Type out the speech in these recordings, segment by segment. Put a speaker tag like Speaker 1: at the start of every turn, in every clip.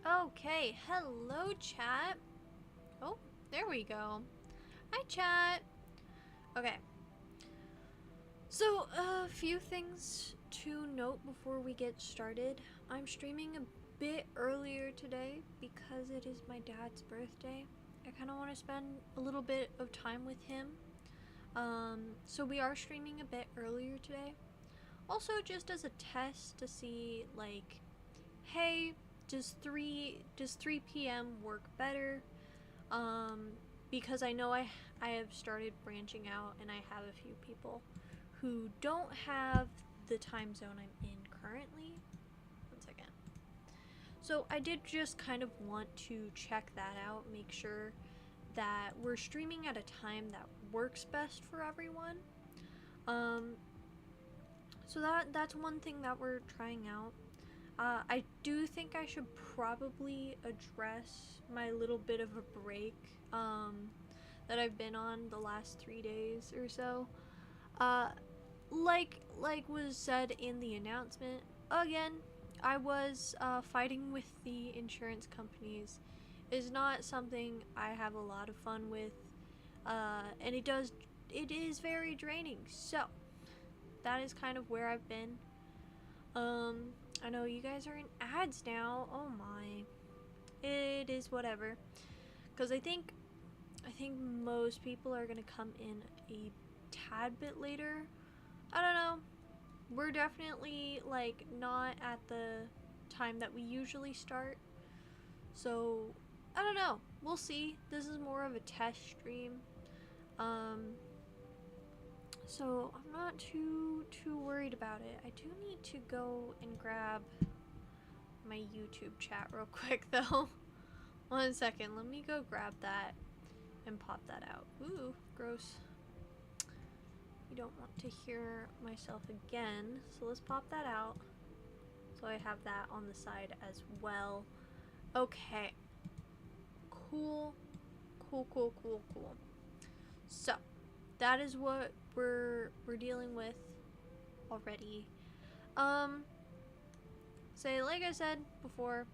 Speaker 1: Okay, hello chat. Oh, there we go. Hi chat. Okay. So, a few things to note before we get started. I'm streaming a bit earlier today because it is my dad's birthday. I kind of want to spend a little bit of time with him. So we are streaming a bit earlier today. Also, just as a test to see, like, hey, does 3 p.m. work better? Because I know I have started branching out and I have a few people who don't have the time zone I'm in currently. One second. So I did just kind of want to check that out, make sure that we're streaming at a time that works best for everyone. So that's one thing that we're trying out. I do think I should probably address my little bit of a break that I've been on the last 3 days or so. Like was said in the announcement, again, I was fighting with the insurance companies. Is not something I have a lot of fun with, and it is very draining. So that is kind of where I've been. I know you guys are in ads now. Oh my. It is whatever. Because I think most people are going to come in a tad bit later. I don't know. We're definitely, like, not at the time that we usually start. So, I don't know. We'll see. This is more of a test stream. So I'm not too worried about it. I do need to go and grab my YouTube chat real quick though. 1 second, let me go grab that and pop that out. Ooh, gross. You don't want to hear myself again, so let's pop that out. So I have that on the side as well. Okay. Cool. So, that is what we're dealing with already. Say, like I said before,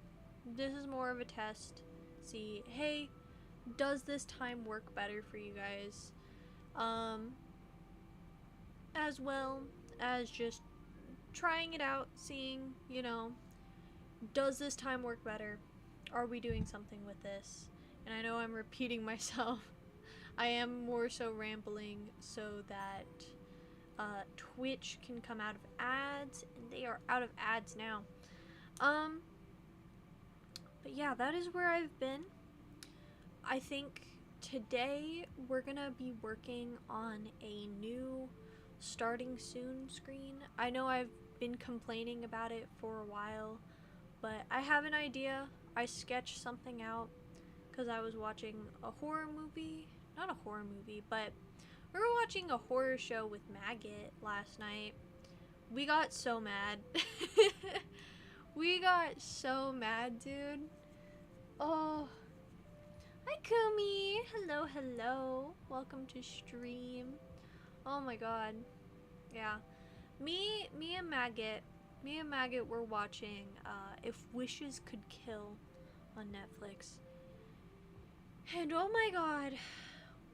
Speaker 1: this is more of a test. See, hey, does this time work better for you guys? As well as just trying it out, seeing, you know, does this time work better? Are we doing something with this? And I know I'm repeating myself. I am more so rambling so that Twitch can come out of ads, and they are out of ads now. But yeah, that is where I've been. I think today we're gonna be working on a new starting soon screen. I know I've been complaining about it for a while, but I have an idea. I sketched something out because I was watching a horror movie. Not a horror movie, but we were watching a horror show with Maggot last night. We got so mad. We got so mad, dude. Oh. Hi, Kumi. Hello. Welcome to stream. Oh my god. Yeah. Me and Maggot were watching If Wishes Could Kill on Netflix. And oh my god.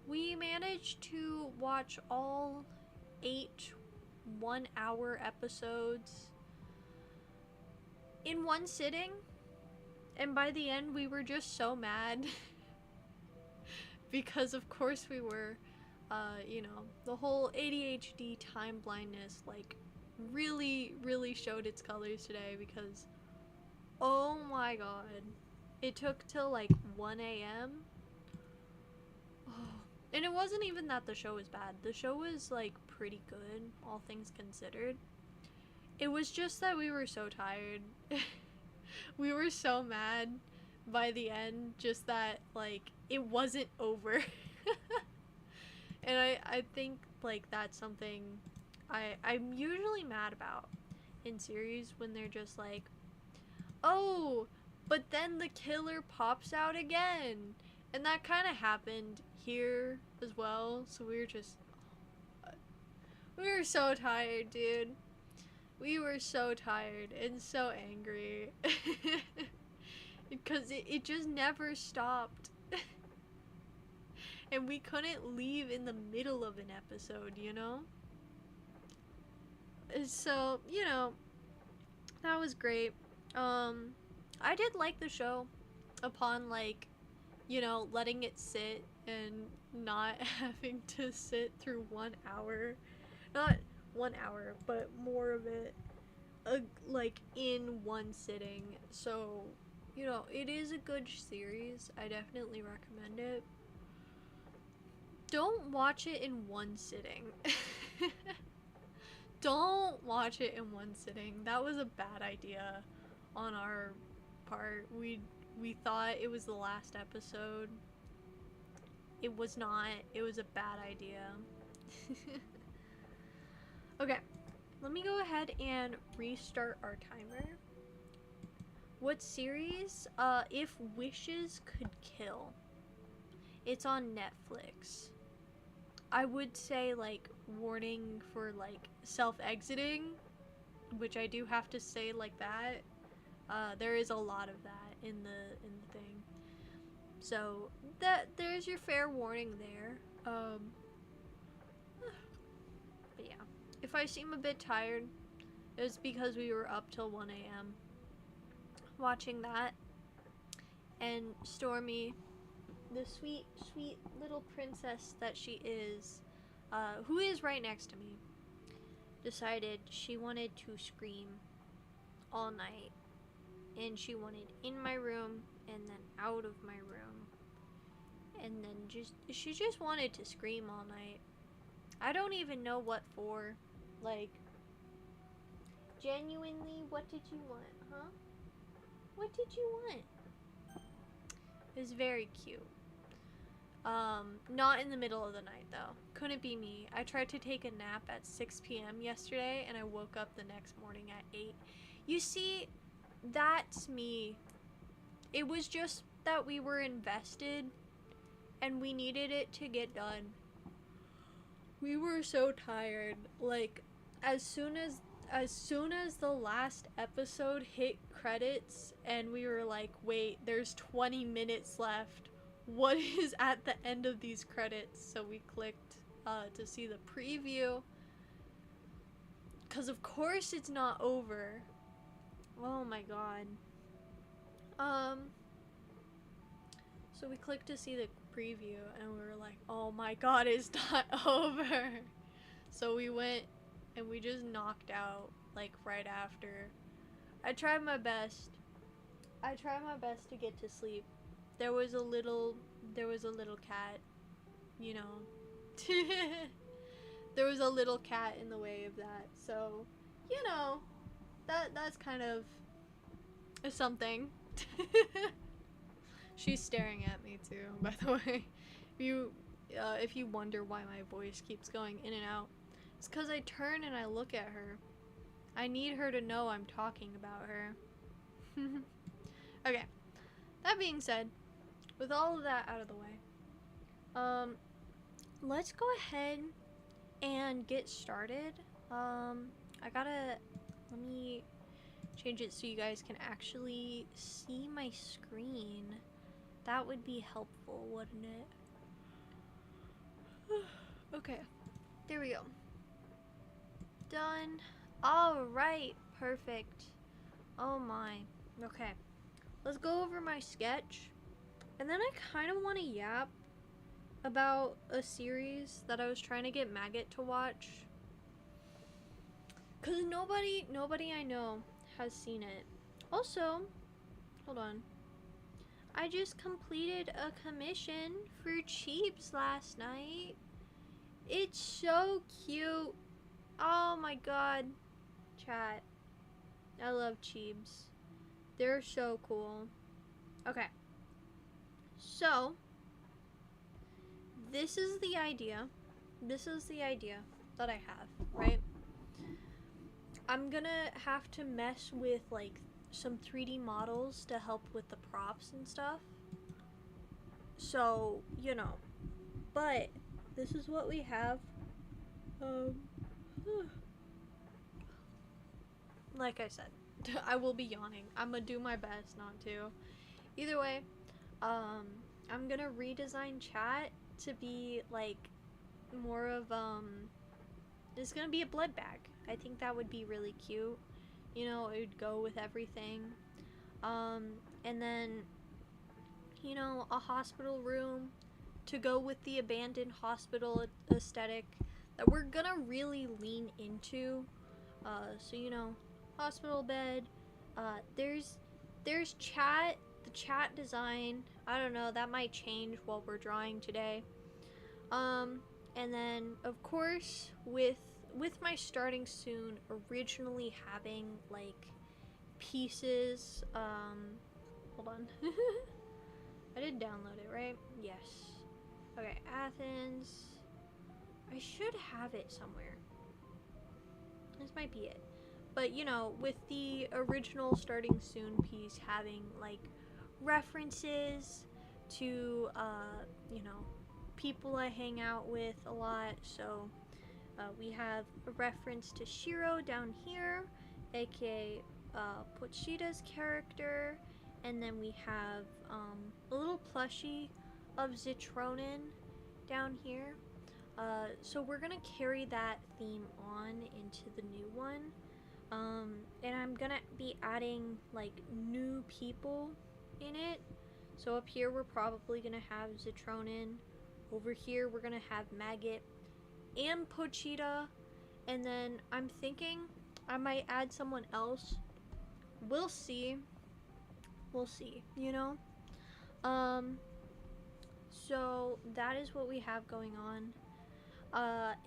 Speaker 1: We managed to watch all 8 1-hour episodes in one sitting, and by the end we were just so mad because of course we were, you know, the whole ADHD time blindness like really showed its colors today because oh my god, it took till like 1 a.m. And it wasn't even that the show was bad. The show was like pretty good, all things considered. It was just that we were so tired. We were so mad by the end, just that like it wasn't over. And I think like that's something I'm usually mad about in series when they're just like, oh, but then the killer pops out again. And that kind of happened here as well, so we were so tired, dude. We were so tired and so angry. because it just never stopped. And we couldn't leave in the middle of an episode, you know? So, you know, that was great. I did like the show upon, like, you know, letting it sit and not having to sit through 1 hour. Not 1 hour, but more of it, like, in one sitting. So, you know, it is a good series. I definitely recommend it. Don't watch it in one sitting. Don't watch it in one sitting. That was a bad idea on our part. We thought it was the last episode. It was not. It was a bad idea. Okay, let me go ahead and restart our timer. What series? If Wishes Could Kill. It's on Netflix. I would say, like, warning for, like, self-exiting, which I do have to say like that. There is a lot of that in the thing. So there's your fair warning there. But yeah, if I seem a bit tired, it's because we were up till 1 a.m. watching that, and Stormy, the sweet, sweet little princess that she is, who is right next to me, decided she wanted to scream all night. And she wanted in my room and then out of my room. And then she just wanted to scream all night. I don't even know what for. Like, genuinely, what did you want, huh? What did you want? It was very cute. Not in the middle of the night, though. Couldn't be me. I tried to take a nap at 6 p.m. yesterday, and I woke up the next morning at 8. You see, that's me. It was just that we were invested, and we needed it to get done. We were so tired. Like, as soon as the last episode hit credits, and we were like, wait, there's 20 minutes left. What is at the end of these credits? So we clicked to see the preview, because of course it's not over. Oh my god. So we clicked to see the preview, and we were like, oh my god, it's not over. So we went and we just knocked out, like, right after. I tried my best to get to sleep. There was a little cat, you know. There was a little cat in the way of that. So, you know, that's kind of something. She's staring at me too, by the way. If you wonder why my voice keeps going in and out, it's because I turn and I look at her. I need her to know I'm talking about her. Okay, that being said, with all of that out of the way, let's go ahead and get started. Let me change it so you guys can actually see my screen. That would be helpful, wouldn't it? Okay, there we go. Done. Alright, perfect. Oh my. Okay, let's go over my sketch. And then I kind of want to yap about a series that I was trying to get Maggot to watch. Because nobody I know has seen it. Also, hold on. I just completed a commission for Cheeps last night. It's so cute. Oh my god. Chat. I love Cheeps. They're so cool. Okay. So, this is the idea. This is the idea that I have, right? I'm gonna have to mess with, like, some 3D models to help with the props and stuff. So, you know. But, this is what we have. Like I said, I will be yawning. I'm gonna do my best not to. Either way, I'm gonna redesign chat to be like more of it's gonna be a blood bag. I think that would be really cute. You know, it would go with everything. And then, you know, a hospital room to go with the abandoned hospital aesthetic that we're gonna really lean into. So you know, hospital bed. There's chat. The chat design. I don't know. That might change while we're drawing today. And then of course with my starting soon originally having like pieces. Hold on. I did download it, right? Yes. Okay, Athens. I should have it somewhere. This might be it. But, you know, with the original starting soon piece having, like, references to, you know, people I hang out with a lot. So, we have a reference to Shiro down here, aka Pochita's character. And then we have a little plushie of Zitronin down here. So we're gonna carry that theme on into the new one. And I'm gonna be adding like new people in it. So up here we're probably gonna have Zitronin. Over here we're gonna have Maggot and Pochita. And then I'm thinking I might add someone else. We'll see. We'll see, you know? So that is what we have going on.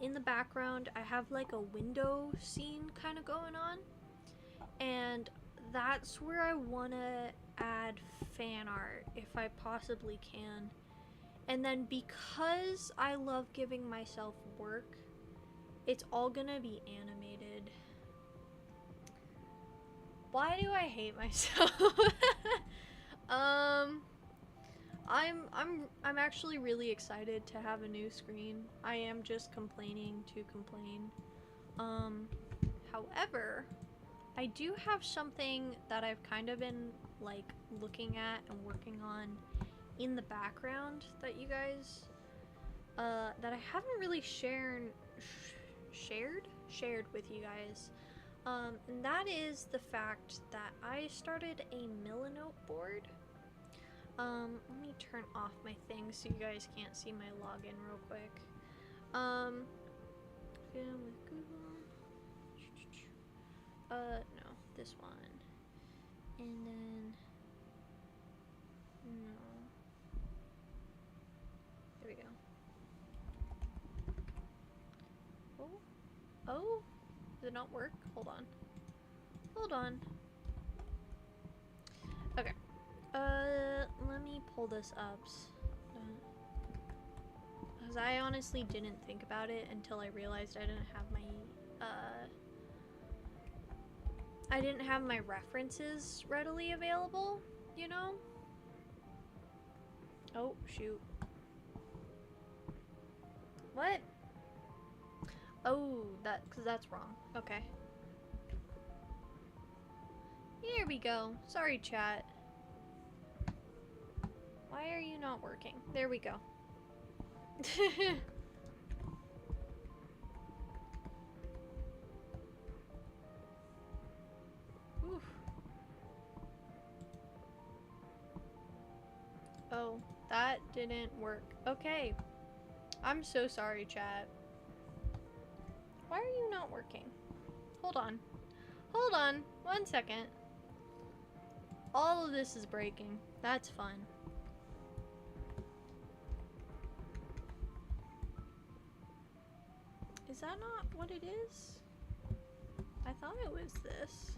Speaker 1: In the background, I have like a window scene kind of going on. And that's where I want to add fan art if I possibly can. And then because I love giving myself work, it's all gonna be animated. Why do I hate myself? I'm actually really excited to have a new screen. I am just complaining to complain. However, I do have something that I've kind of been like looking at and working on in the background that you guys that I haven't really shared with you guys. And that is the fact that I started a Millinote board. Let me turn off my thing so you guys can't see my login real quick. With Google. No, this one. And then, no. There we go. Oh, did it not work? Hold on. Okay. Let me pull this up. Because I honestly didn't think about it until I realized I didn't have my references readily available, you know? Oh, shoot. What? Oh, because that's wrong. Okay. Here we go. Sorry, chat. Why are you not working? There we go. Oof. Oh, that didn't work. Okay. I'm so sorry, chat. Why are you not working? Hold on. Hold on. 1 second. All of this is breaking. That's fun. Is that not what it is? I thought it was this.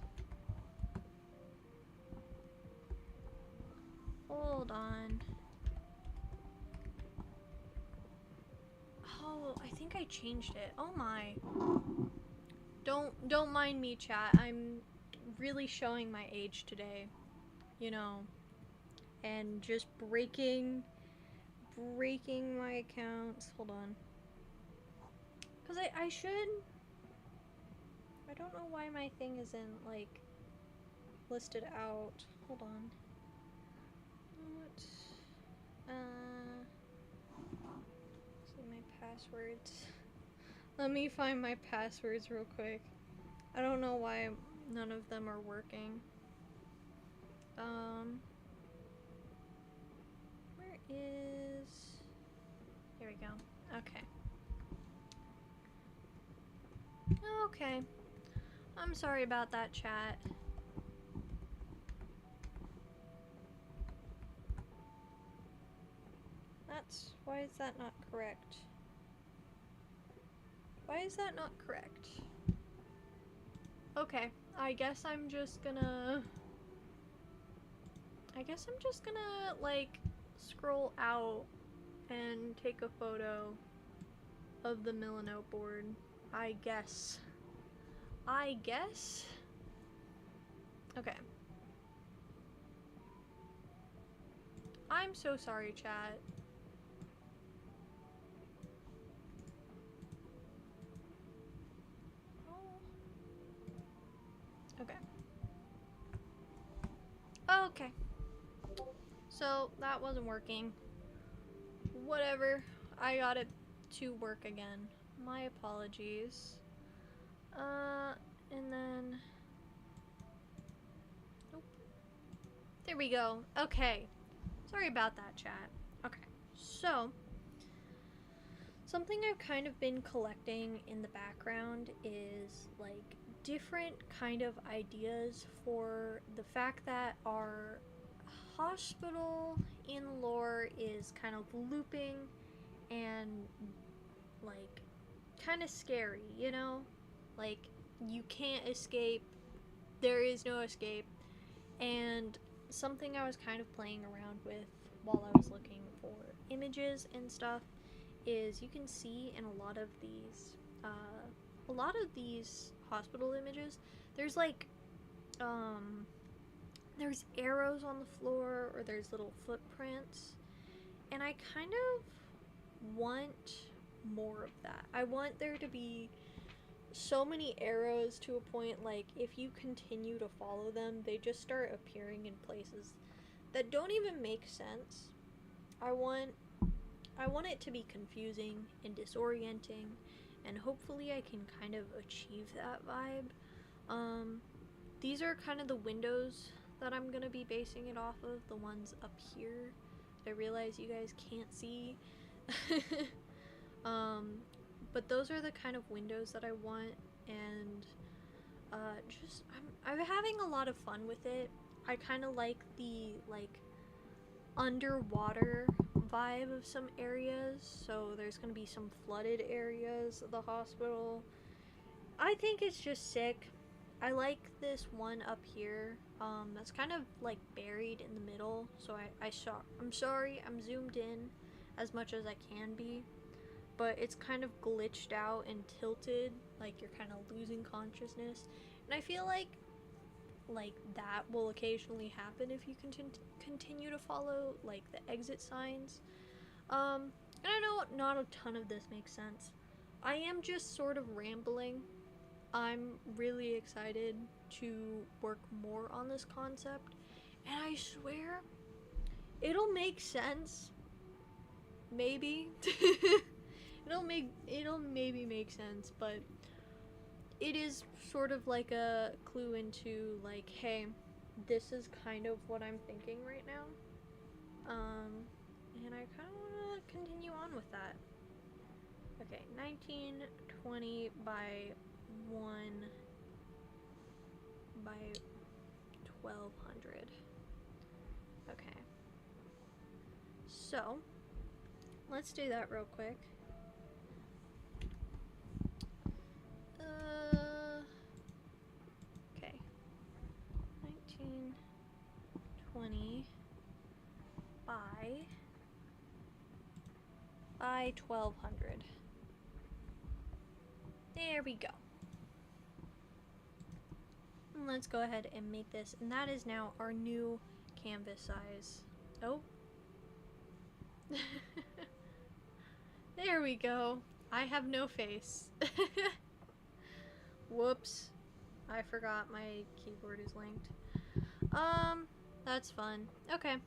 Speaker 1: Hold on. Oh, I think I changed it. Oh my. Don't mind me, chat. I'm really showing my age today. You know. And just breaking my accounts. Hold on. Because I should. I don't know why my thing isn't, like, listed out. Hold on. See my passwords. Let me find my passwords real quick. I don't know why none of them are working. Where is... Here we go. Okay. Okay. I'm sorry about that, chat. Why is that not correct? Why is that not correct? Okay, I guess I'm just gonna, like, scroll out and take a photo of the Milanote board. I guess. Okay. I'm so sorry, chat. Okay. Okay. So, that wasn't working. Whatever. I got it to work again. My apologies. And then... Nope. There we go. Okay. Sorry about that, chat. Okay. So, something I've kind of been collecting in the background is, like, different kind of ideas for the fact that our hospital in lore is kind of looping and, like, kind of scary, you know? Like, you can't escape, there is no escape, and something I was kind of playing around with while I was looking for images and stuff is you can see in a lot of these hospital images, there's like, there's arrows on the floor or there's little footprints, and I kind of want more of that. I want there to be so many arrows to a point, like, if you continue to follow them, they just start appearing in places that don't even make sense. I want it to be confusing and disorienting, and hopefully I can kind of achieve that vibe. These are kind of the windows that I'm gonna be basing it off of, the ones up here. I realize you guys can't see. But those are the kind of windows that I want, and I'm having a lot of fun with it. I kind of like the, like, underwater vibe of some areas, so there's gonna be some flooded areas of the hospital. I think it's just sick. I like this one up here, that's kind of, like, buried in the middle, so I'm sorry, I'm zoomed in as much as I can be, but it's kind of glitched out and tilted, like you're kind of losing consciousness, and I feel like that will occasionally happen if you continue to follow, like, the exit signs. And I know not a ton of this makes sense. I am just sort of rambling. I'm really excited to work more on this concept, and I swear it'll make sense. Maybe. It'll maybe make sense, but it is sort of like a clue into, like, hey, this is kind of what I'm thinking right now. And I kind of want to continue on with that. Okay, 1920 by 1 by 1200. Okay. So, let's do that real quick. Okay. 1920 by 1200. There we go. And let's go ahead and make this, and that is now our new canvas size. Oh. There we go. I have no face. Whoops. I forgot my keyboard is linked. That's fun. Okay.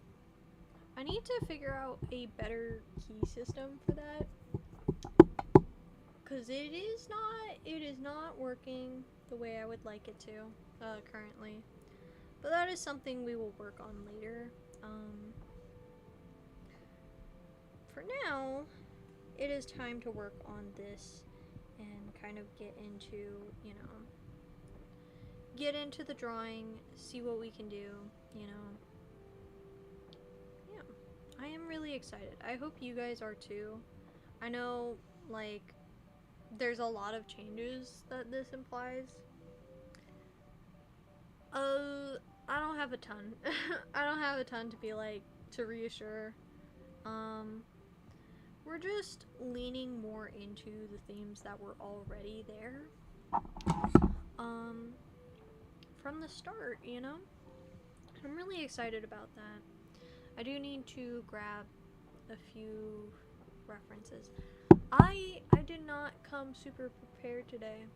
Speaker 1: I need to figure out a better key system for that, because it is not working the way I would like it to currently. But that is something we will work on later. For now, it is time to work on this and kind of get into, get into the drawing, see what we can do, Yeah, I am really excited. I hope you guys are too. I know, like, there's a lot of changes that this implies. I don't have a ton. I don't have a ton to be like, to reassure. We're just leaning more into the themes that were already there. From the start, I'm really excited about that. I do need to grab a few references. I did not come super prepared today.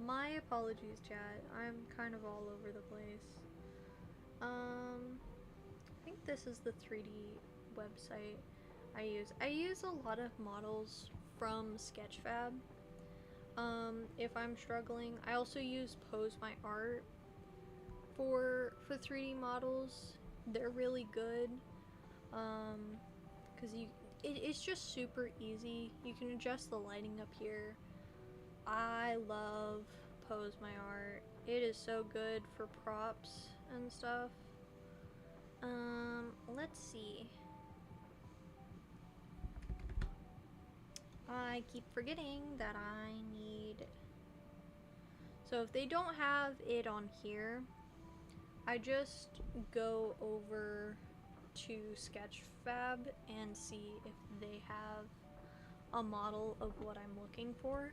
Speaker 1: My apologies, chat. I'm kind of all over the place. I think this is the 3D website I use. I use a lot of models from Sketchfab. If I'm struggling, I also use Pose My Art for 3D models. They're really good. Because it's just super easy. You can adjust the lighting up here. I love Pose My Art. It is so good for props and stuff. Let's see. I keep forgetting that I need... So if they don't have it on here, I just go over to Sketchfab and see if they have a model of what I'm looking for.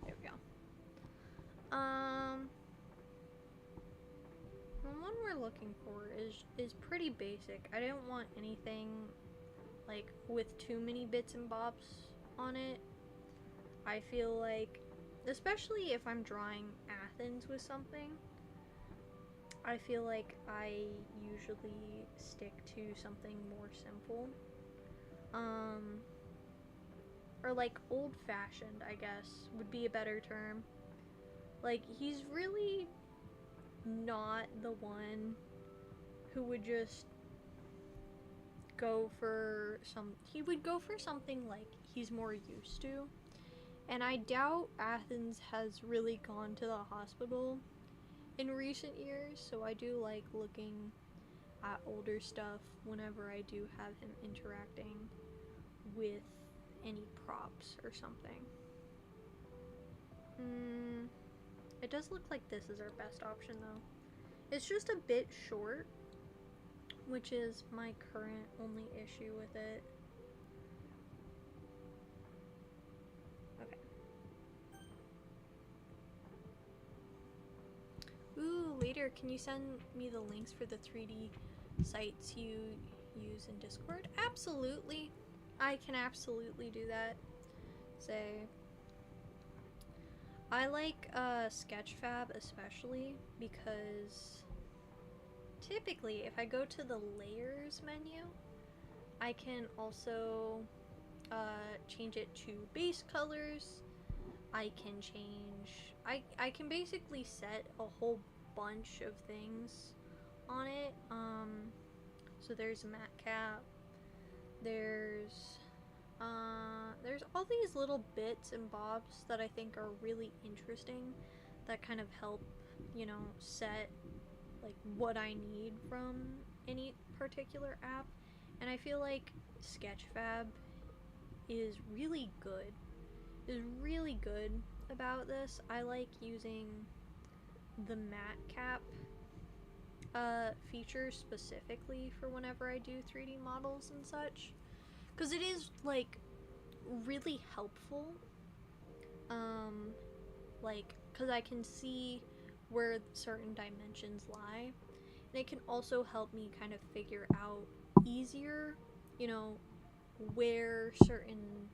Speaker 1: There we go. The one we're looking for is pretty basic. I didn't want anything like with too many bits and bobs on it. I feel like, especially if I'm drawing Athens with something, I feel like I usually stick to something more simple. Or like old-fashioned, I guess, would be a better term. Like, he's really not the one who would just go for he would go for something like he's more used to. And I doubt Athens has really gone to the hospital in recent years, so I do like looking at older stuff whenever I do have him interacting with any props or something. It does look like this is our best option though. It's just a bit short, which is my current only issue with it. Okay. Ooh, later, can you send me the links for the 3D sites you use in Discord? Absolutely. I can absolutely do that. Say, I like Sketchfab especially because typically if I go to the layers menu, I can also change it to base colors. I can change, I can basically set a whole bunch of things on it. So there's a matte cap, there's all these little bits and bobs that I think are really interesting that kind of help, set like what I need from any particular app. And I feel like Sketchfab is really good. About this. I like using the matte cap feature specifically for whenever I do 3D models and such, because it is like really helpful, like because I can see where certain dimensions lie, and it can also help me kind of figure out easier, where certain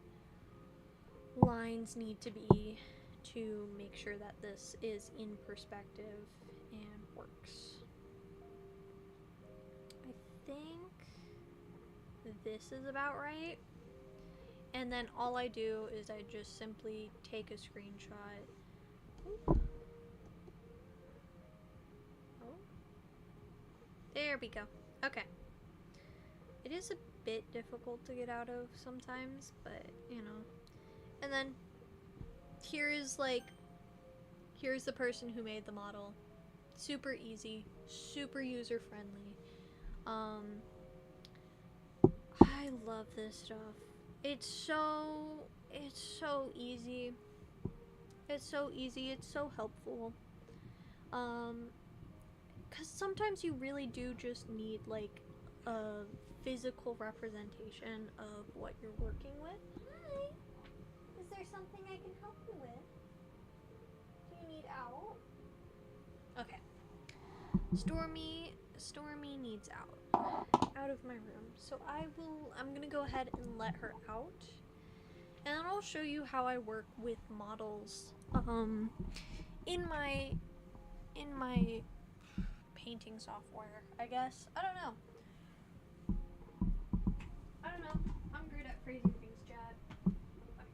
Speaker 1: lines need to be to make sure that this is in perspective and works. I think this is about right. And then all I do is I just simply take a screenshot. Oop. Oh. There we go. Okay. It is a bit difficult to get out of sometimes, but you know. And then here's the person who made the model. Super easy, super user friendly. I love this stuff. It's so easy. It's so easy, it's so helpful. Cause sometimes you really do just need like a physical representation of what you're working with. Hi. Is there something I can help you with? Do you need out? Okay. Stormy needs out of my room. So I'm gonna go ahead and let her out. And then I'll show you how I work with models in my painting software, I guess. I don't know. I'm great at phrasing things, Chad. Okay.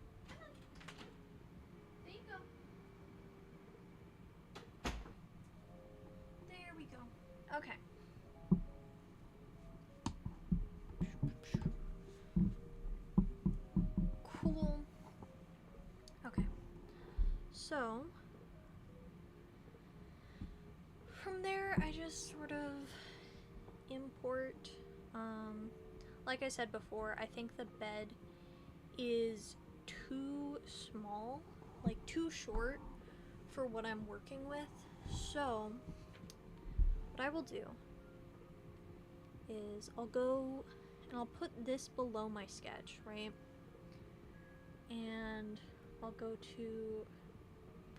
Speaker 1: There you go. There we go. Okay. Cool. Okay. So from there, I just sort of import, like I said before, I think the bed is too small, like too short for what I'm working with. So what I will do is I'll go and I'll put this below my sketch, right? And I'll go to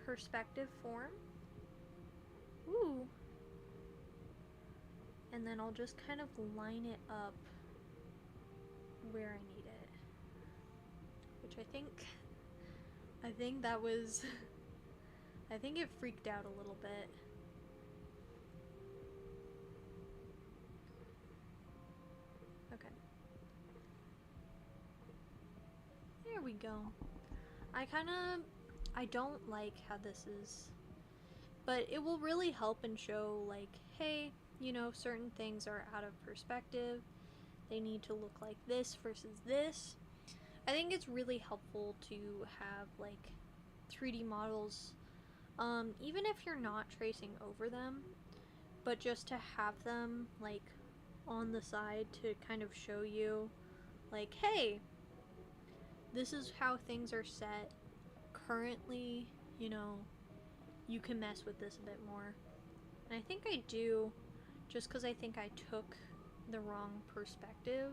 Speaker 1: perspective form. Ooh. And then I'll just kind of line it up where I need it. Which I think that was, I think it freaked out a little bit. Okay. There we go. I don't like how this is, but it will really help and show like, hey, you know, certain things are out of perspective. They need to look like this versus this. I think it's really helpful to have like 3D models, even if you're not tracing over them, but just to have them like on the side to kind of show you like, hey, this is how things are set currently, you know, you can mess with this a bit more. And I think I do, just because I think I took the wrong perspective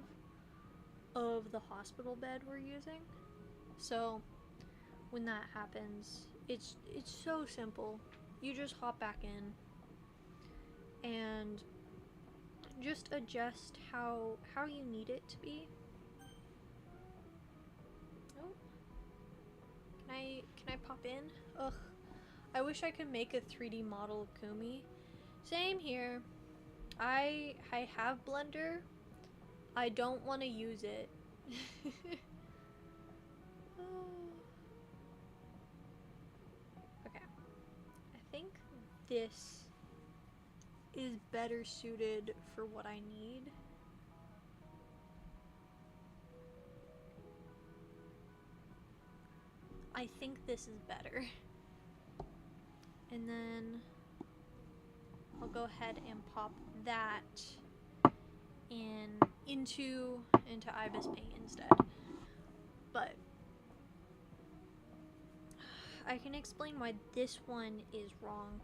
Speaker 1: of the hospital bed we're using. So when that happens, it's so simple. You just hop back in and just adjust how you need it to be. Oh, can I pop in? Ugh, I wish I could make a 3D model of Kumi. Same here. I have Blender. I don't want to use it. Okay. I think this is better suited for what I need. I think this is better. And then I'll go ahead and pop that into Ibis Paint instead. But I can explain why this one is wrong.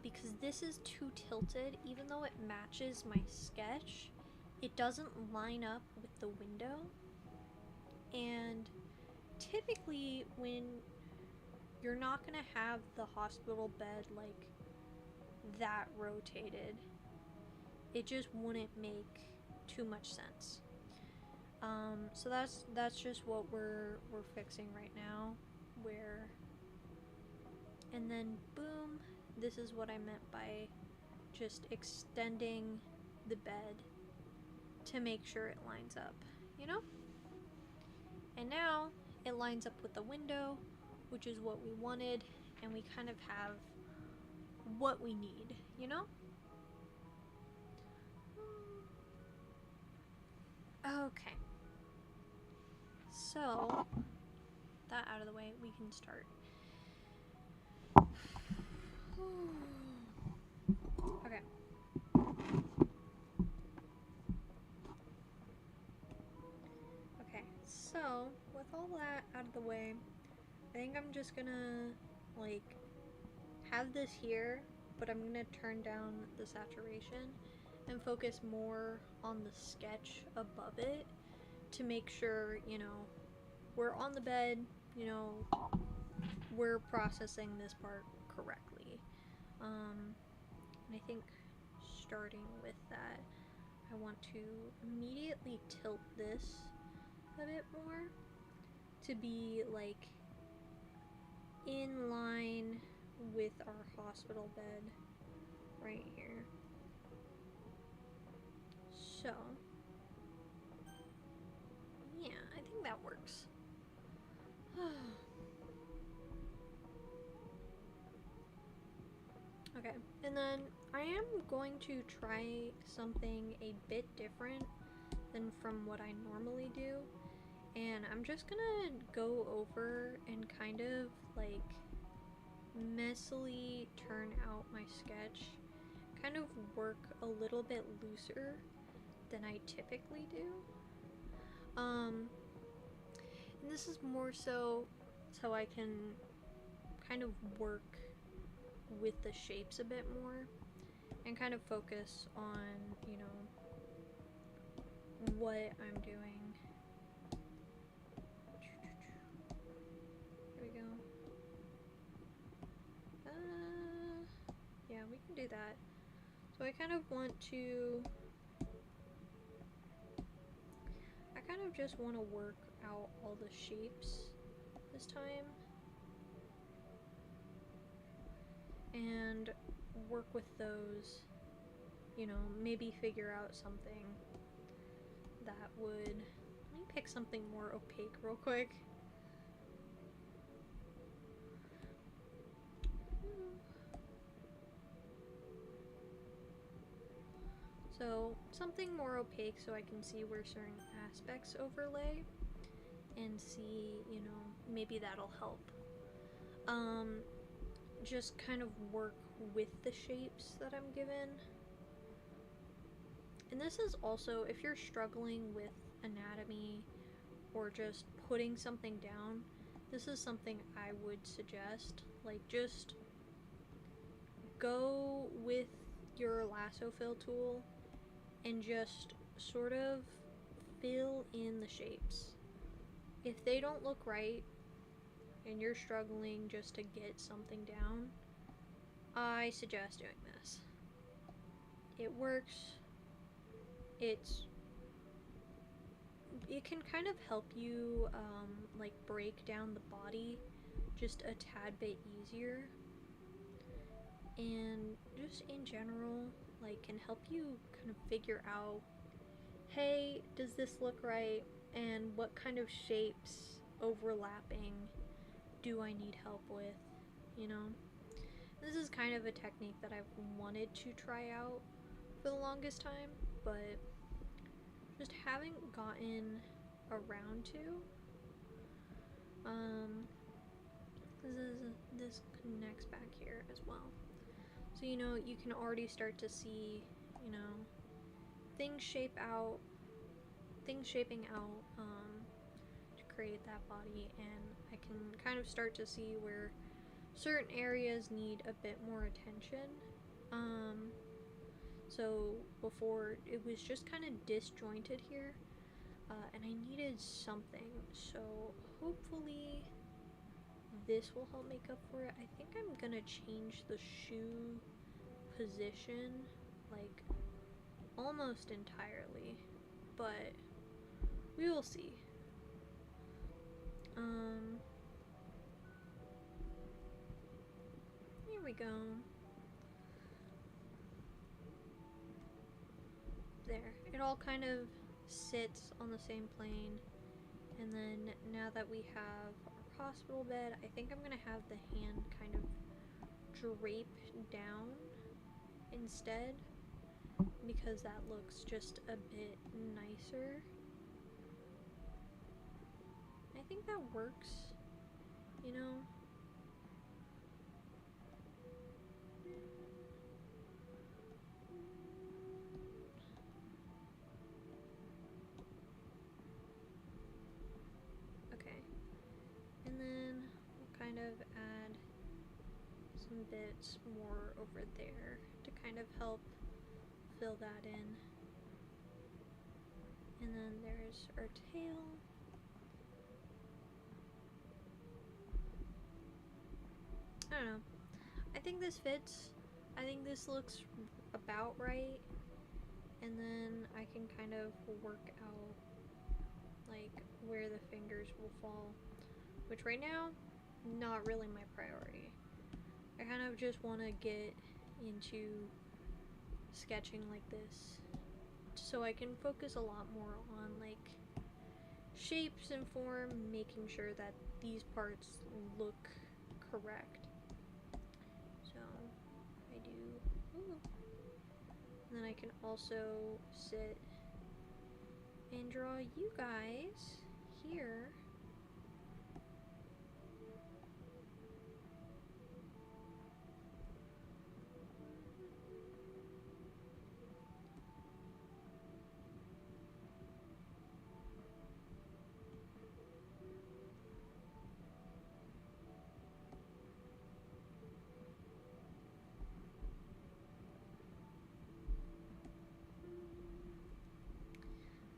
Speaker 1: Because this is too tilted. Even though it matches my sketch, it doesn't line up with the window. And typically when you're not gonna have the hospital bed like that rotated, it just wouldn't make too much sense. So that's just what we're fixing right now, where and then boom, this is what I meant by just extending the bed to make sure it lines up, you know? And now it lines up with the window, which is what we wanted, and we kind of have what we need, you know? Okay. So, that out of the way, we can start. Okay. Okay, so with all that out of the way, I think I'm just gonna like have this here, but I'm gonna turn down the saturation and focus more on the sketch above it to make sure, you know, we're on the bed, you know, we're processing this part correctly. And I think starting with that, I want to immediately tilt this a bit more to be like in line with our hospital bed right here. So, yeah, I think that works. Okay, and then I am going to try something a bit different than from what I normally do, and I'm just gonna go over and kind of like messily turn out my sketch, kind of work a little bit looser than I typically do. And this is more so I can kind of work with the shapes a bit more and kind of focus on, you know, what I'm doing. Here we go. Yeah, we can do that. So I kind of just want to work out all the shapes this time and work with those, you know, maybe figure out something that would, let me pick something more opaque real quick. So something more opaque so I can see where certain aspects overlay and see, you know, maybe that'll help. Just kind of work with the shapes that I'm given. And this is also, if you're struggling with anatomy or just putting something down, this is something I would suggest. Like, just go with your lasso fill tool and just sort of fill in the shapes. If they don't look right and you're struggling just to get something down, I suggest doing this. It works. It can kind of help you like break down the body just a tad bit easier, and just in general, like, can help you kind of figure out, hey, does this look right, and what kind of shapes overlapping do I need help with, you know? This is kind of a technique that I've wanted to try out for the longest time, but just haven't gotten around to. This connects back here as well. So, you know, you can already start to see, you know, things shaping out to create that body, and I can kind of start to see where certain areas need a bit more attention. So before it was just kind of disjointed here, and I needed something, so hopefully this will help make up for it. I think I'm gonna change the shoe position like almost entirely, but we will see. we go. There. It all kind of sits on the same plane. And then now that we have our hospital bed, I think I'm gonna have the hand kind of drape down instead, because that looks just a bit nicer. I think that works, you know? Okay. And then we'll kind of add some bits more over there to kind of help fill that in. And then there's our tail. I don't know. I think this fits. I think this looks about right. And then I can kind of work out like where the fingers will fall, which right now, not really my priority. I kind of just want to get into sketching like this so I can focus a lot more on like shapes and form, making sure that these parts look correct. So I do, ooh. And then I can also sit and draw you guys here.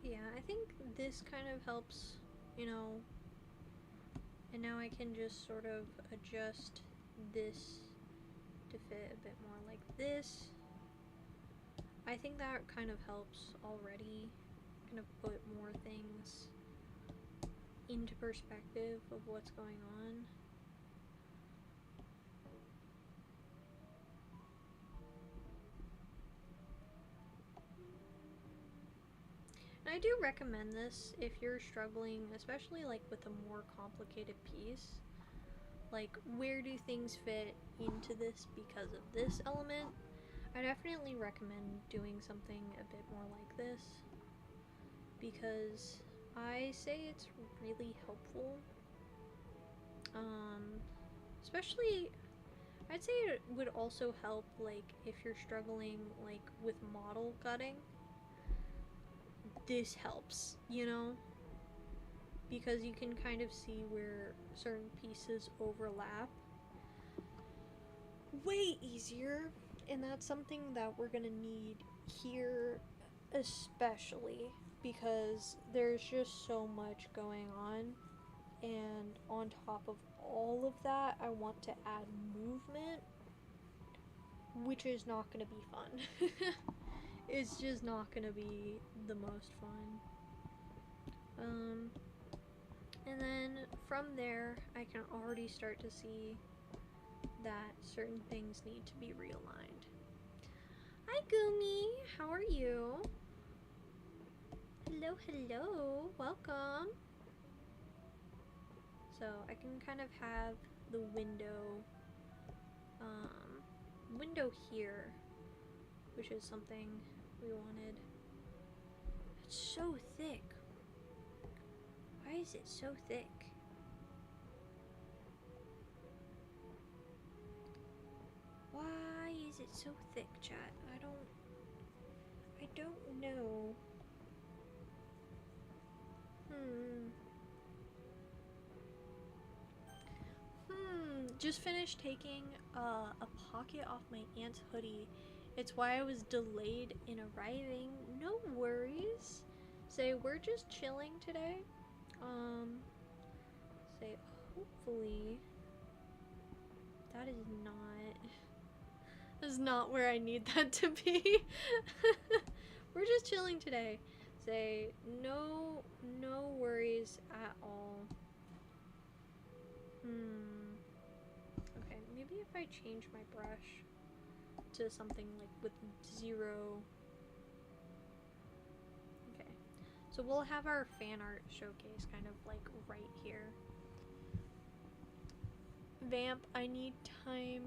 Speaker 1: Yeah, I think this kind of helps, you know, and now I can just sort of adjust this to fit a bit more like this. I think that kind of helps already, kind of put more things into perspective of what's going on. And I do recommend this if you're struggling, especially like with a more complicated piece. Like, where do things fit into this because of this element? I definitely recommend doing something a bit more like this, because I say it's really helpful. Especially, I'd say it would also help like if you're struggling like with model cutting. This helps, you know, because you can kind of see where certain pieces overlap way easier, and that's something that we're gonna need here, especially because there's just so much going on, and on top of all of that, I want to add movement, which is not gonna be fun. It's just not gonna be the most fun. And then from there, I can already start to see that certain things need to be realigned. Hi Gumi, how are you? Hello, hello, welcome. So I can kind of have the window here, which is something we wanted. It's so thick. Why is it so thick? Why is it so thick, chat? I don't know. Just finished taking a pocket off my aunt's hoodie. It's why I was delayed in arriving. No worries. Say, we're just chilling today. Say, hopefully that is not where I need that to be. We're just chilling today. Say, no worries at all. Okay, maybe if if I change my brush to something like with 0? Okay, so we'll have our fan art showcase kind of like right here. Vamp, I need time.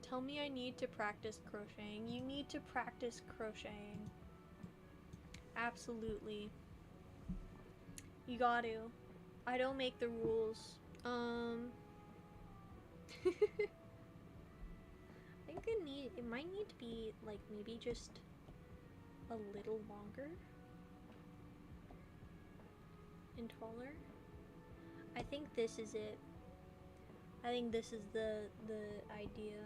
Speaker 1: Tell me I need to practice crocheting. You need to practice crocheting. Absolutely. You got to. I don't make the rules. I think it might need to be like maybe just a little longer and taller. I think this is it. I think this is the idea.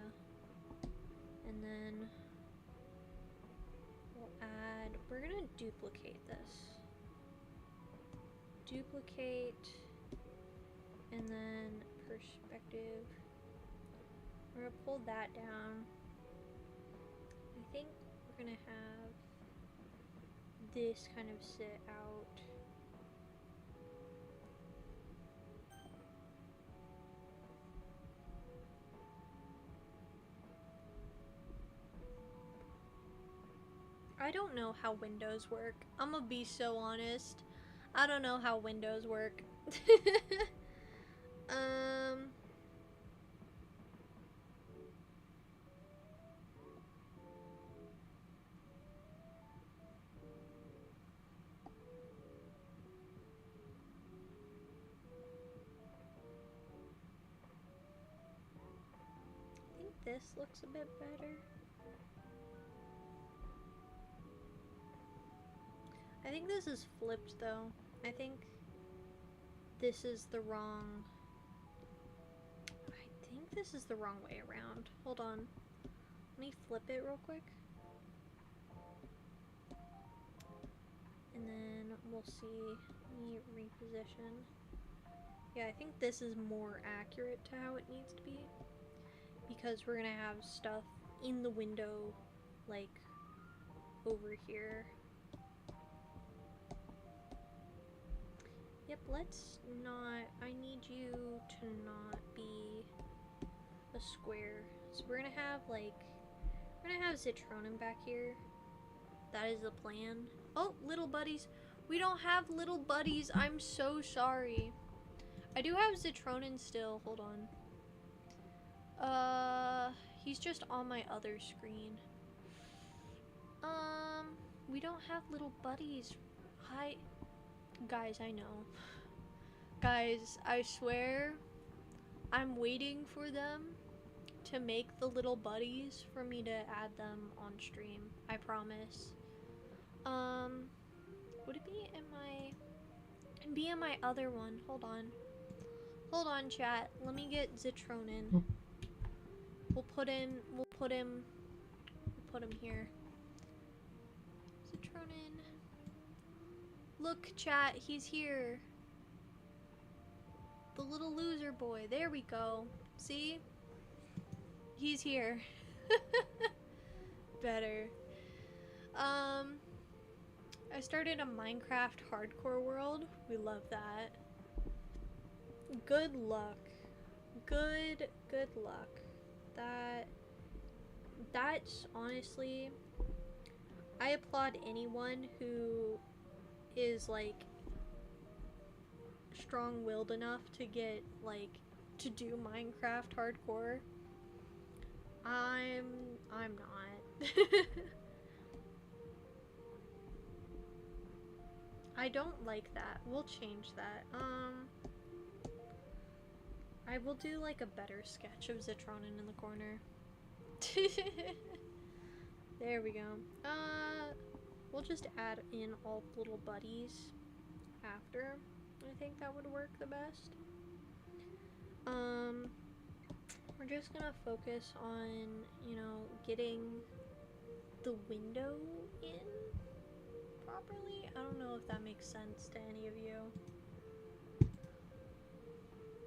Speaker 1: And then we'll add, we're gonna duplicate this. Duplicate, and then perspective. We're gonna pull that down. I think we're gonna have this kind of sit out. I don't know how windows work. I'm gonna be so honest. I don't know how windows work. I think this looks a bit better. I think this is flipped though. I think this is the wrong... I think this is the wrong way around. Hold on. Let me flip it real quick. And then we'll see. Let me reposition. Yeah, I think this is more accurate to how it needs to be. Because we're gonna have stuff in the window, like, over here. Yep, let's not, I need you to not be a square. So we're gonna have like, we're gonna have Citronin back here. That is the plan. Oh, little buddies. We don't have little buddies. I'm so sorry. I do have Citronin still. Hold on. He's just on my other screen. We don't have little buddies. Hi. Guys, I know. Guys, I swear I'm waiting for them to make the little buddies for me to add them on stream. I promise. Would it be in my... It'd be in my other one. Hold on. Hold on, chat. Let me get Citronin. We'll put him here. Citronin. Look, chat, he's here. The little loser boy. There we go. See? He's here. Better. I started a Minecraft hardcore world. We love that. Good luck. Good luck. That's honestly, I applaud anyone who is like strong-willed enough to get like to do Minecraft hardcore. I'm not. I don't like that. We'll change that. I will do like a better sketch of Citronin in the corner. There we go. We'll just add in all little buddies after. I think that would work the best. We're just gonna focus on, you know, getting the window in properly. I don't know if that makes sense to any of you.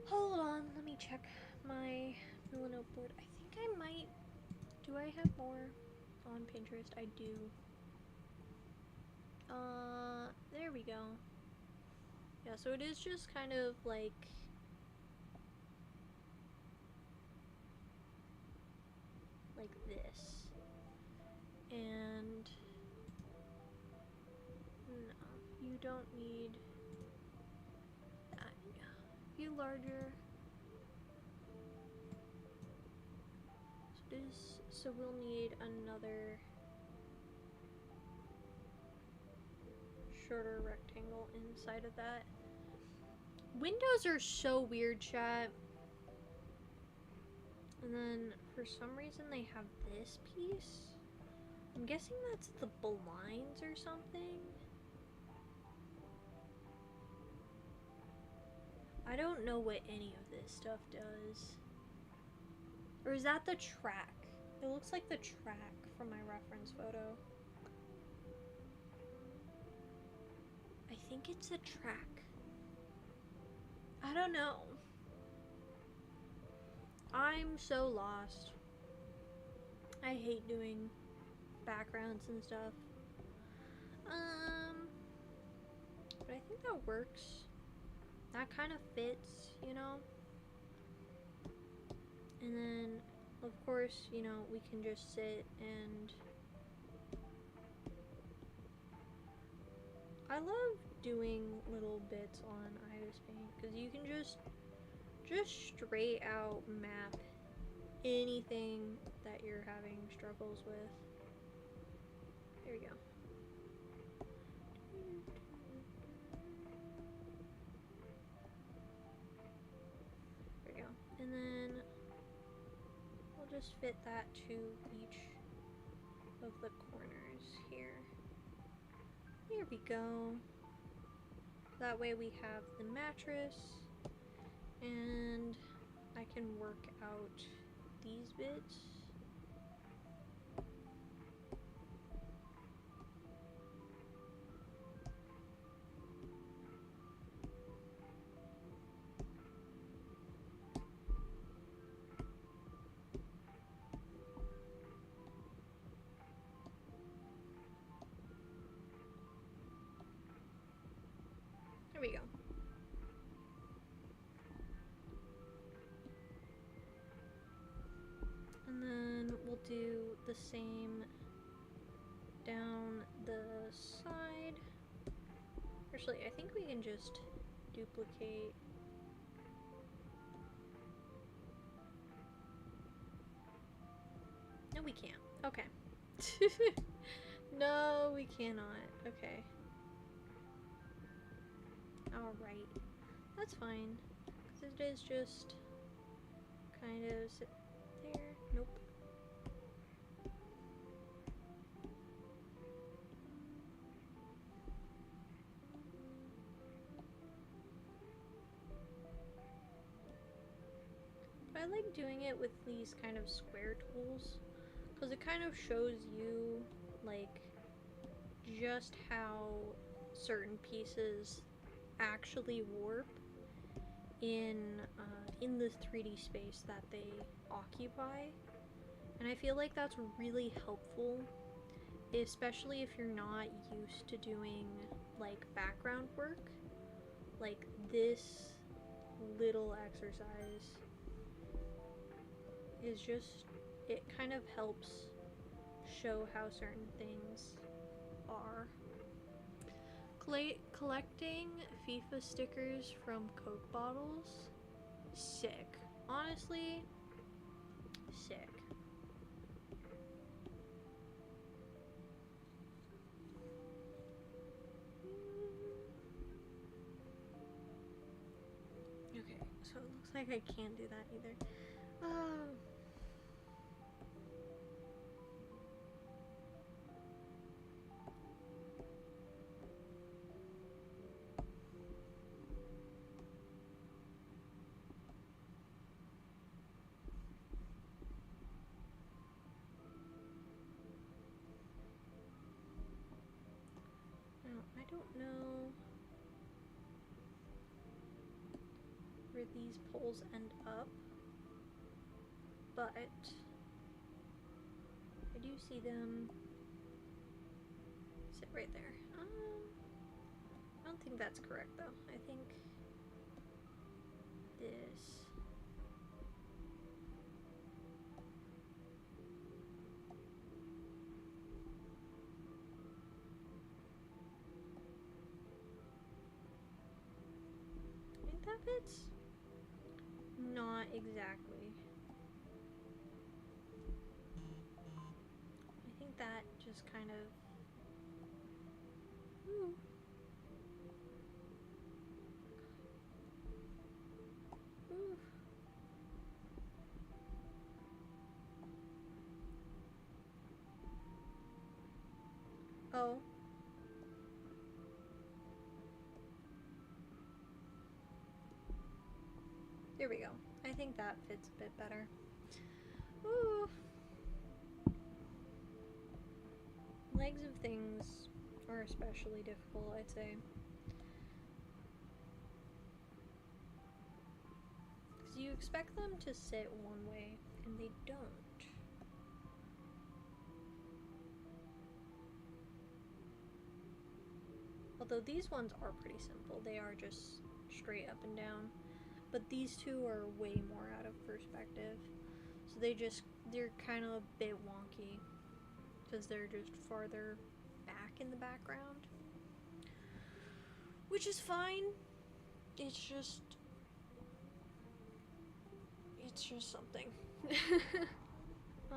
Speaker 1: Hold on, let me check my Milano board. I think I might. Do I have more on Pinterest? I do. There we go. Yeah, so it is just kind of like don't need that. View larger. So we'll need another shorter rectangle inside of that. Windows are so weird, chat. And then for some reason they have this piece. I'm guessing that's the blinds or something. I don't know what any of this stuff does. Or is that the track? It looks like the track from my reference photo. I think it's a track. I don't know. I'm so lost. I hate doing backgrounds and stuff. But I think that works. That kind of fits, you know? And then, of course, you know, we can just sit and... I love doing little bits on Iris Paint, because you can just straight out map anything that you're having struggles with. There we go. There we go. And then we'll just fit that to each of the corners here. There we go. That way we have the mattress, and I can work out these bits. There we go. And then we'll do the same down the side. Actually, I think we can just duplicate. No, we can't. Okay. No, we cannot. Okay. Alright. That's fine. Because it is just kind of sit there. Nope. But I like doing it with these kind of square tools, because it kind of shows you like just how certain pieces actually warp in the 3D space that they occupy. And I feel like that's really helpful, especially if you're not used to doing like background work. Like this little exercise is just, it kind of helps show how certain things are. Collecting FIFA stickers from Coke bottles, sick. Honestly, sick. Okay, so it looks like I can't do that either. I don't know where these poles end up, but I do see them sit right there. I don't think that's correct though. I think this. fits? Not exactly. I think that just kind of... Ooh. Ooh. Oh. There we go. I think that fits a bit better. Ooh. Legs of things are especially difficult, I'd say. Because you expect them to sit one way, and they don't. Although these ones are pretty simple. They are just straight up and down. But these two are way more out of perspective. So they're kind of a bit wonky. Because they're just farther back in the background. Which is fine. It's just something. I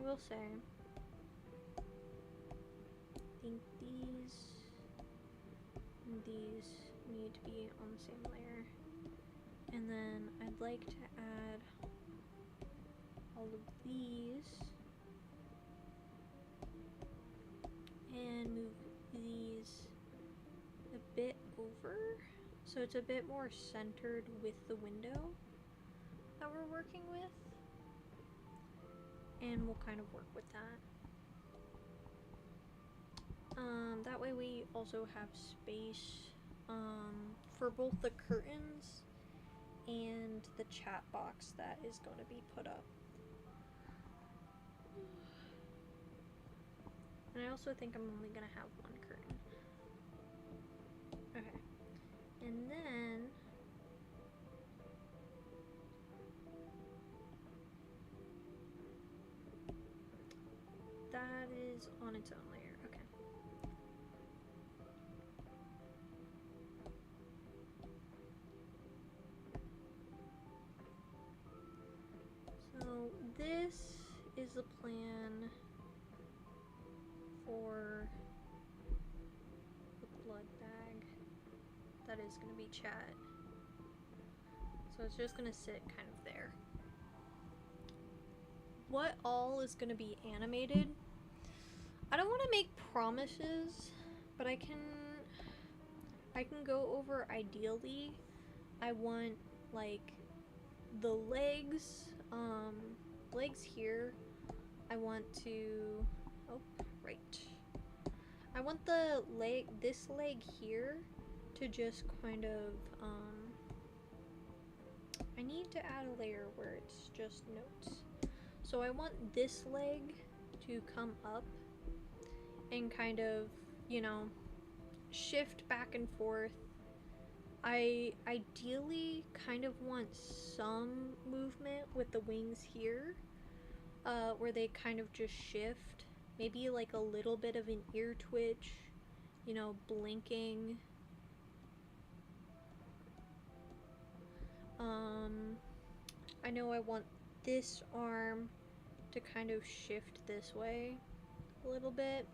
Speaker 1: will say, I think these and these need to be on the same layer. And then I'd like to add all of these and move these a bit over so it's a bit more centered with the window that we're working with, and we'll kind of work with that. That way we also have space for both the curtains and the chat box that is going to be put up. And I also think I'm only going to have one curtain. Okay. And then that is on its own layer. Okay. So this is the plan for the blood bag that is going to be chat. So it's just going to sit kind of there. What all is going to be animated? I don't want to make promises, but I can go over ideally. I want like the legs here. I want to, oh, right. I want the this leg here to just kind of, I need to add a layer where it's just notes. So I want this leg to come up and kind of, you know, shift back and forth. I ideally kind of want some movement with the wings here, where they kind of just shift. Maybe like a little bit of an ear twitch, you know, blinking. I know I want this arm to kind of shift this way a little bit.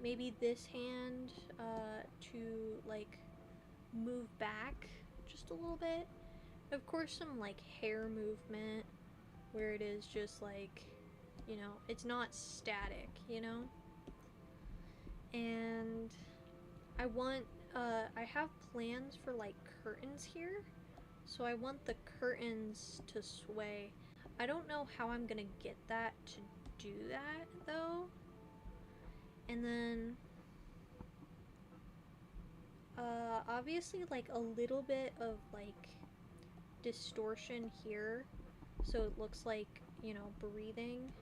Speaker 1: Maybe this hand to like move back just a little bit. Of course, some like hair movement where it is just like, you know, it's not static, you know? And I want, I have plans for like curtains here. So I want the curtains to sway. I don't know how I'm gonna get that to do that though. And then obviously like a little bit of like distortion here so it looks like, you know, breathing.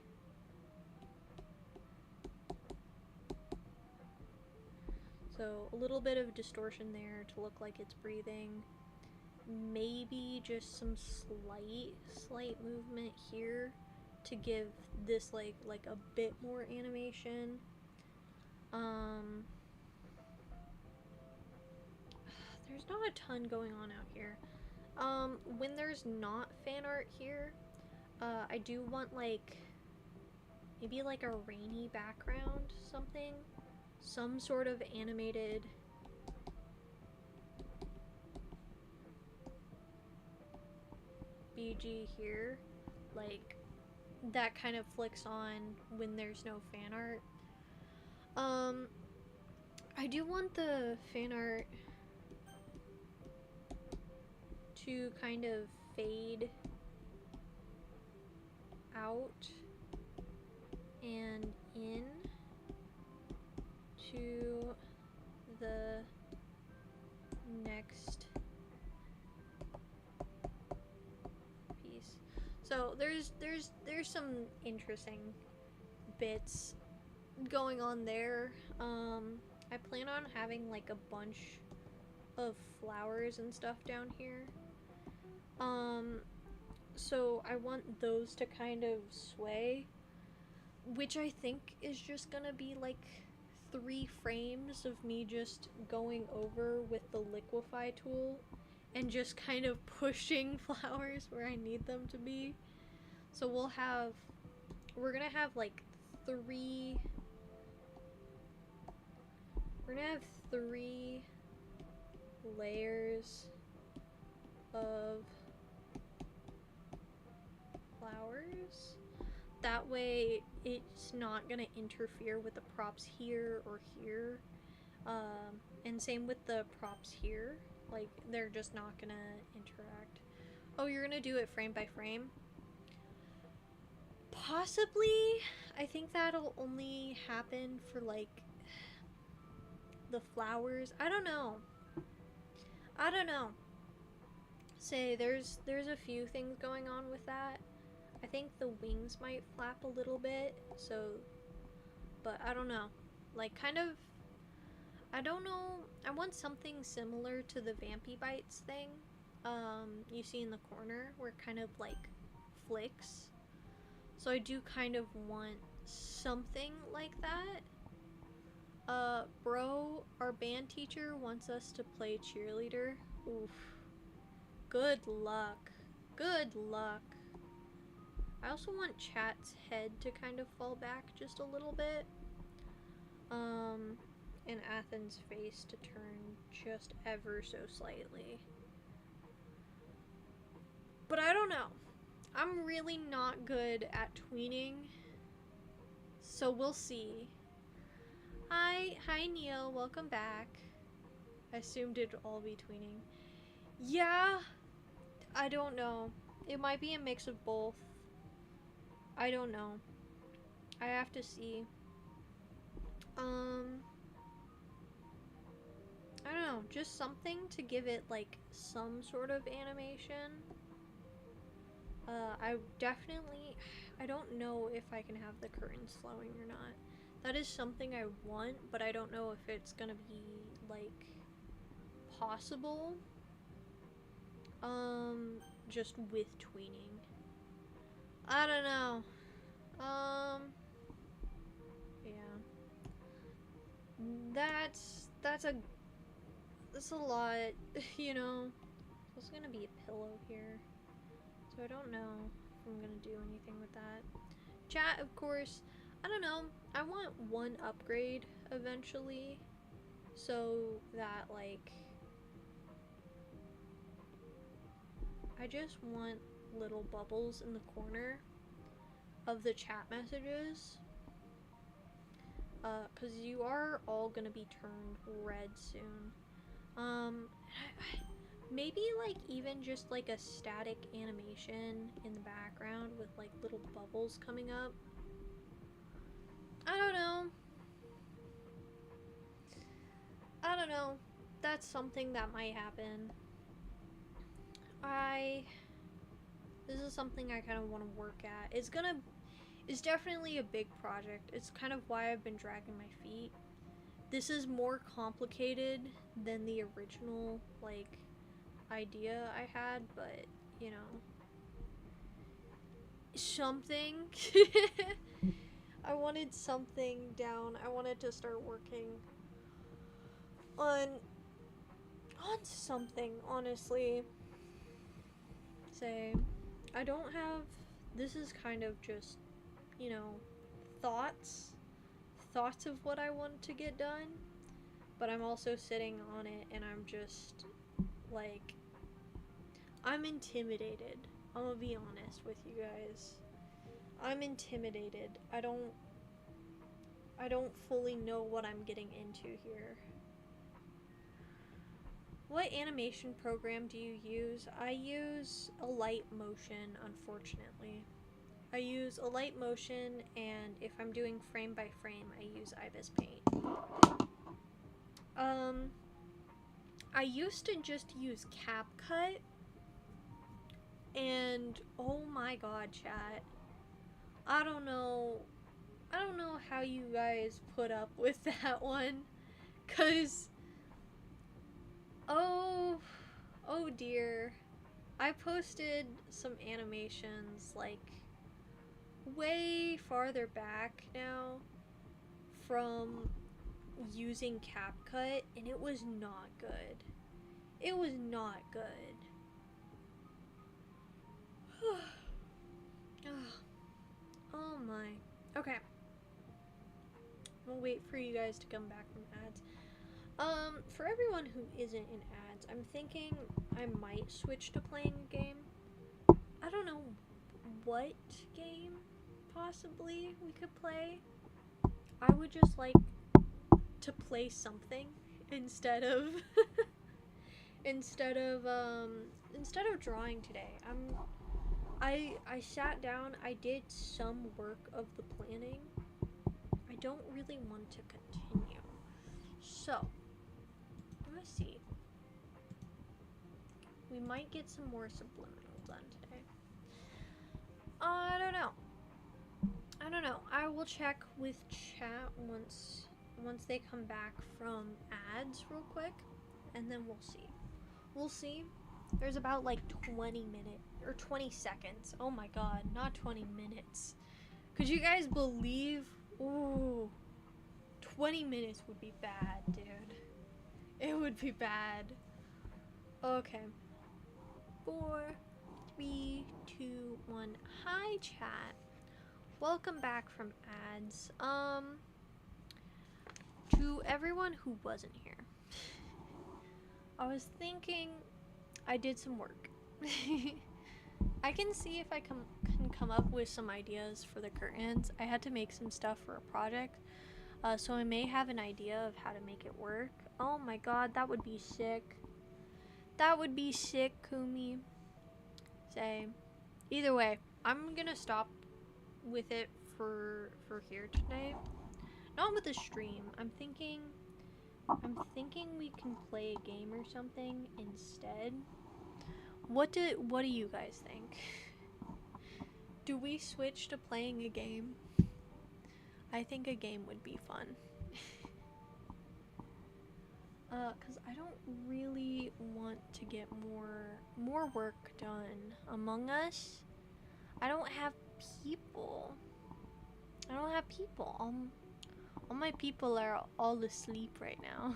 Speaker 1: So a little bit of distortion there to look like it's breathing. Maybe just some slight movement here to give this like a bit more animation. there's not a ton going on out here. When there's not fan art here, I do want like maybe like a rainy background, something, some sort of animated BG here, like that kind of flicks on when there's no fan art. I do want the fan art to kind of fade out and in to the next piece. So there's some interesting bits going on there. I plan on having like a bunch of flowers and stuff down here. So I want those to kind of sway, which I think is just gonna be like 3 frames of me just going over with the liquefy tool and just kind of pushing flowers where I need them to be. So we're gonna have like 3 layers of flowers. That way it's not gonna interfere with the props here or here. And same with the props here. Like, they're just not gonna interact. Oh, you're gonna do it frame by frame? Possibly. I think that'll only happen for like the flowers. I don't know. Say there's a few things going on with that. I think the wings might flap a little bit, so, but I don't know. Like, kind of, I don't know. I want something similar to the Vampy Bites thing you see in the corner where it kind of like flicks. So I do kind of want something like that. Bro, our band teacher wants us to play cheerleader. Oof. Good luck. Good luck. I also want Chat's head to kind of fall back just a little bit. And Athens' face to turn just ever so slightly. But I don't know. I'm really not good at tweening. So we'll see. Hi Neil, welcome back. I assumed it'd all be tweening. Yeah, I don't know. It might be a mix of both. I don't know. I have to see. I don't know, just something to give it like some sort of animation. I don't know if I can have the curtains flowing or not. That is something I want, but I don't know if it's gonna be like possible. Just with tweening. I don't know. Yeah. That's a lot, you know. There's gonna be a pillow here. So I don't know if I'm gonna do anything with that. Chat, of course, I don't know. I want one upgrade eventually. So that, like, I just want little bubbles in the corner of the chat messages. Cause you are all gonna be turned red soon. Maybe like even just like a static animation in the background with like little bubbles coming up. I don't know. That's something that might happen. This is something I kind of want to work at. It's definitely a big project. It's kind of why I've been dragging my feet. This is more complicated than the original, like, idea I had, but, you know. Something. I wanted something down. I wanted to start working on on something, honestly. Say, I don't have, this is kind of just, you know, thoughts of what I want to get done, but I'm also sitting on it and I'm just, like, I'm intimidated. I'm gonna be honest with you guys. I'm intimidated. I don't fully know what I'm getting into here. What animation program do you use? I use a light motion, unfortunately. I use a light motion, and if I'm doing frame by frame, I use Ibis Paint. I used to just use CapCut, and oh my god, chat. I don't know how you guys put up with that one, 'cause oh dear. I posted some animations like way farther back now from using CapCut, and it was not good. It was not good. Oh my. Okay. We'll wait for you guys to come back from ads. For everyone who isn't in ads, I'm thinking I might switch to playing a game. I don't know what game possibly we could play. I would just like to play something instead of instead of drawing today. I sat down, I did some work of the planning. I don't really want to continue. So, let's see. We might get some more subliminal done today. I don't know. I will check with chat once they come back from ads real quick, and then we'll see. We'll see. There's about like 20 minutes or 20 seconds. Oh my god, not 20 minutes. Could you guys believe? Ooh. 20 minutes would be bad, dude. It would be bad. Okay. 4, 3, 2, 1. Hi, chat. Welcome back from ads. To everyone who wasn't here, I was thinking I did some work. I can see if I can come up with some ideas for the curtains. I had to make some stuff for a project, so I may have an idea of how to make it work. Oh my god, that would be sick. That would be sick, Kumi. Say, either way, I'm gonna stop with it for here today. Not with the stream. I'm thinking we can play a game or something instead. What do you guys think? Do we switch to playing a game? I think a game would be fun. Cause I don't really want to get more work done. Among Us, I don't have people. All my people are all asleep right now.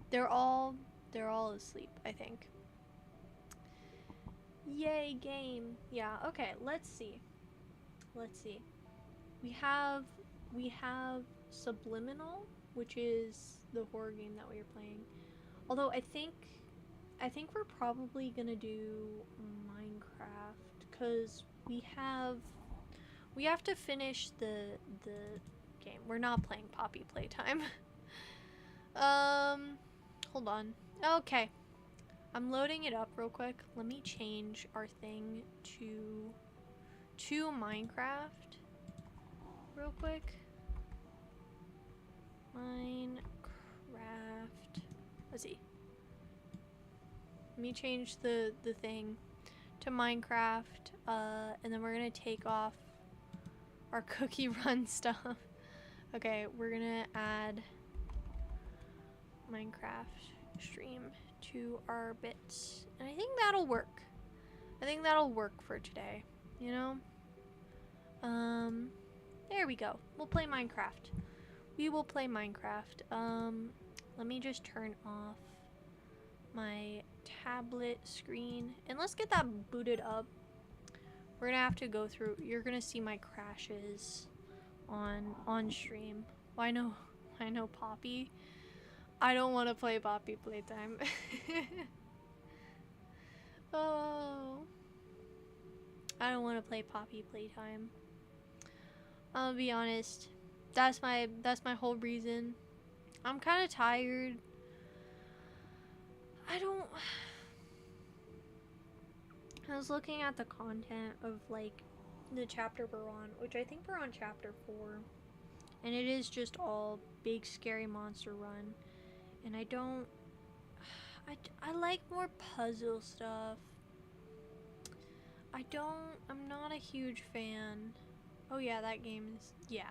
Speaker 1: They're all asleep, I think. Yay, game. Yeah, okay, let's see. We have Subliminal, which is the horror game that we are playing. Although I think we're probably gonna do Minecraft, cause we have to finish the game. We're not playing Poppy Playtime. Hold on. Okay. I'm loading it up real quick. Let me change our thing to Minecraft real quick. Minecraft. Let's see. Let me change the thing to Minecraft, and then we're gonna take off our cookie run stuff. Okay, we're gonna add Minecraft stream to our bits, and I think that'll work. I think that'll work for today, you know? There we go. We'll play Minecraft. We will play Minecraft. Let me just turn off my tablet screen. And let's get that booted up. We're gonna have to go through, you're gonna see my crashes on stream. Why no Poppy? I don't want to play Poppy Playtime. Oh, I don't want to play Poppy Playtime. I'll be honest. That's my whole reason. I'm kind of tired. I was looking at the content of like the chapter we're on, which I think we're on chapter 4. And it is just all big scary monster run. And I like more puzzle stuff. I'm not a huge fan. Oh yeah, that game is, yeah,